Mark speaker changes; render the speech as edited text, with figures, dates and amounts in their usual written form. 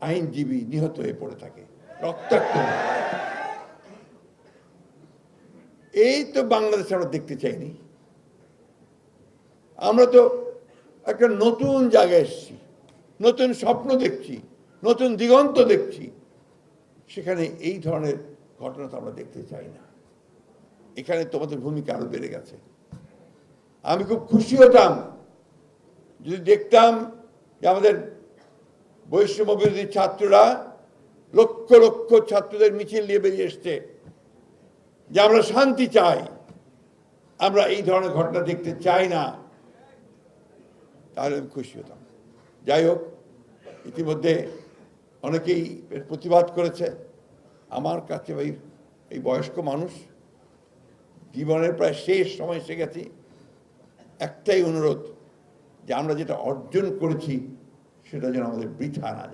Speaker 1: আইনজীবী নিহত হয়ে পড়ে থাকে, রক্তাক্ত। এই তো বাংলাদেশ আমরা দেখতে চাইনি। আমরা তো একটা নতুন জায়গায় এসেছি, নতুন স্বপ্ন দেখছি, নতুন দিগন্ত দেখছি। সেখানে এই ধরনের ঘটনা তো আমরা দেখতে চাই না। এখানে তোমাদের ভূমিকা আরো বেড়ে গেছে। আমি খুব খুশি হতাম যদি দেখতাম যে আমাদের বৈষম্য বিরোধী ছাত্ররা লক্ষ লক্ষ ছাত্রদের মিছিল নিয়ে বেরিয়ে এসছে যে আমরা শান্তি চাই, আমরা এই ধরনের ঘটনা দেখতে চাই না, তাহলে আমি খুশি হতাম। যাই হোক, ইতিমধ্যে অনেকেই এর প্রতিবাদ করেছে। আমার কাছে ভাই এই বয়স্ক মানুষ, জীবনের প্রায় শেষ সময় এসে গেছি, একটাই অনুরোধ যে আমরা যেটা অর্জন করেছি সেটা যেন আমাদের বৃথা না যায়।